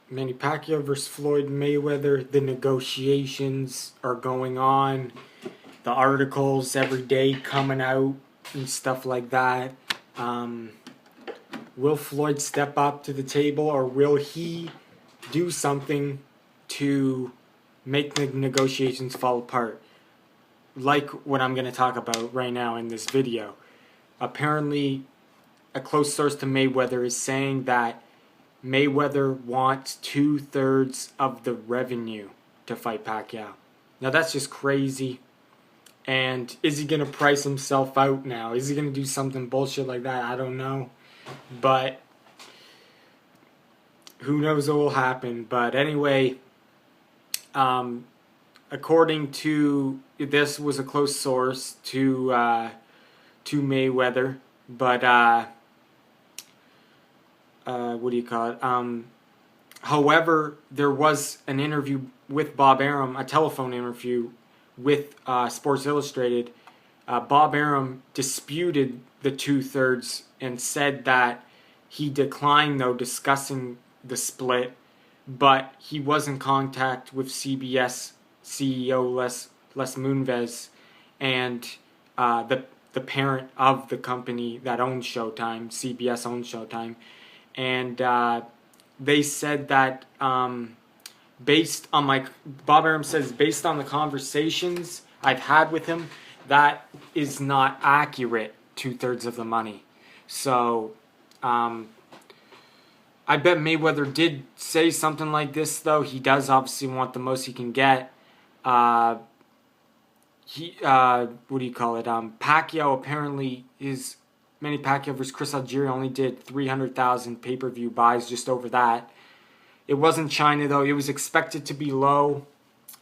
Manny Pacquiao versus Floyd Mayweather. The negotiations are going on. The articles every day coming out and stuff like that. Will Floyd step up to the table, or will he do something to make the negotiations fall apart? Like what I'm going to talk about right now in this video. Apparently, a close source to Mayweather is saying that Mayweather wants 2/3 of the revenue to fight Pacquiao. Now that's just crazy. And is he going to price himself out now? Is he going to do something bullshit like that? I don't know. But who knows what will happen. But anyway, according to, this was a close source to Mayweather. But what do you call it? However, there was an interview with Bob Arum, a telephone interview with Sports Illustrated. Bob Arum disputed the 2/3 and said that he declined, though, discussing the split, but he was in contact with CBS CEO Les Moonves and the parent of the company that owns Showtime. CBS owns Showtime. And they said that based on Bob Arum says, based on the conversations I've had with him, that is not accurate, 2/3 of the money. So I bet Mayweather did say something like this, though. He does obviously want the most he can get. What do you call it? Pacquiao apparently is... Manny Pacquiao versus Chris Algieri only did 300,000 pay-per-view buys, just over that. It wasn't China, though. It was expected to be low.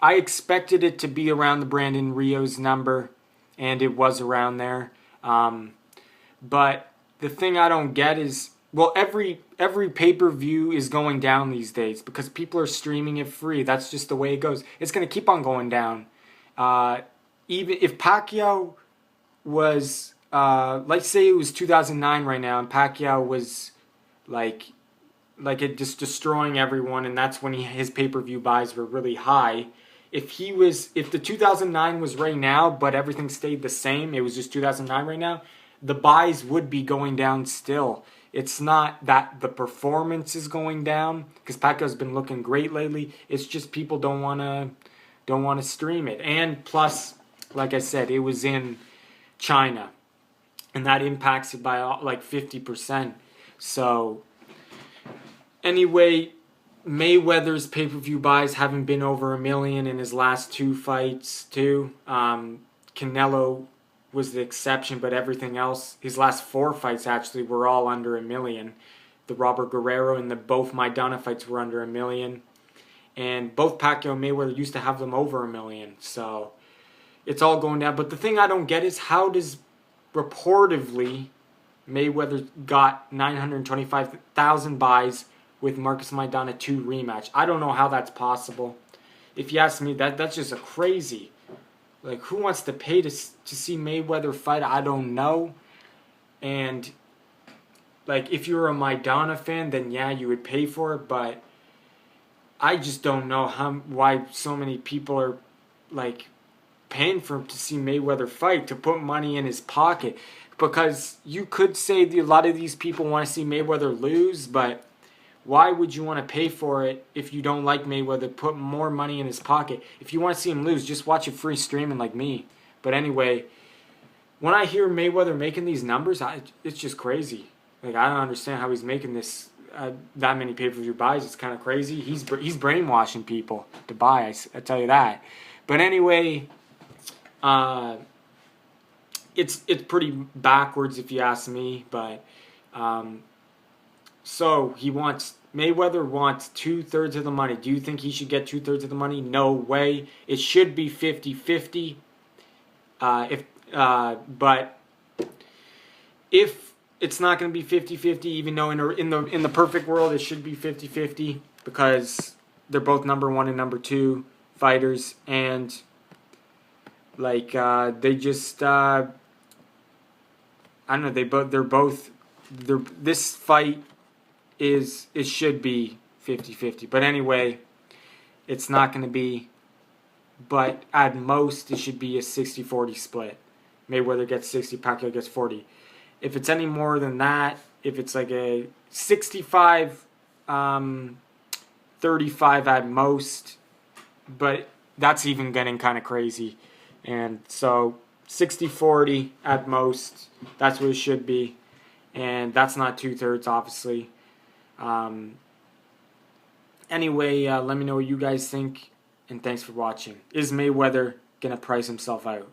I expected it to be around the Brandon Rios number, and it was around there. But the thing I don't get is, well, every pay-per-view is going down these days because people are streaming it free. That's just the way it goes. It's going to keep on going down. Even if Pacquiao was... let's say it was 2009 right now, and Pacquiao was like it just destroying everyone, and that's when his pay-per-view buys were really high. If the 2009 was right now, but everything stayed the same, it was just 2009 right now, the buys would be going down still. It's not that the performance is going down, because Pacquiao's been looking great lately. It's just people don't want to stream it, and plus, like I said, it was in China. And that impacts it by like 50%. So, anyway, Mayweather's pay-per-view buys haven't been over 1 million in his last 2 fights, too. Canelo was the exception, but everything else, his last 4 fights actually were all under 1 million. The Robert Guerrero and both Maidana fights were under 1 million. And both Pacquiao and Mayweather used to have them over 1 million. So, it's all going down. But the thing I don't get is, how does... Reportedly, Mayweather got 925,000 buys with Marcus Maidana 2 rematch. I don't know how that's possible. If you ask me, that's just a crazy. Like, who wants to pay to see Mayweather fight? I don't know. And, like, if you're a Maidana fan, then yeah, you would pay for it. But I just don't know why so many people are, like, paying for him to see Mayweather fight, to put money in his pocket. Because you could say a lot of these people want to see Mayweather lose, but why would you want to pay for it if you don't like Mayweather? Put more money in his pocket. If you want to see him lose, just watch it free streaming like me. But anyway, when I hear Mayweather making these numbers, it's just crazy. Like, I don't understand how he's making this that many pay-per-view buys. It's kind of crazy. He's brainwashing people to buy, I tell you that. But anyway... it's pretty backwards if you ask me, but so Mayweather wants 2/3 of the money. Do you think he should get 2/3 of the money? No way. It should be 50-50. But if it's not going to be 50-50, even though in the perfect world it should be 50-50, because they're both number 1 and number 2 fighters, and like they just I don't know, this fight it should be 50-50. But anyway, it's not going to be. But at most, it should be a 60-40 split. Mayweather gets 60, Pacquiao gets 40. If it's any more than that, if it's like a 65, 35 at most, but that's even getting kind of crazy. And so 60-40 at most, that's what it should be. And that's not 2/3, obviously. Anyway, let me know what you guys think, and thanks for watching. Is Mayweather going to price himself out?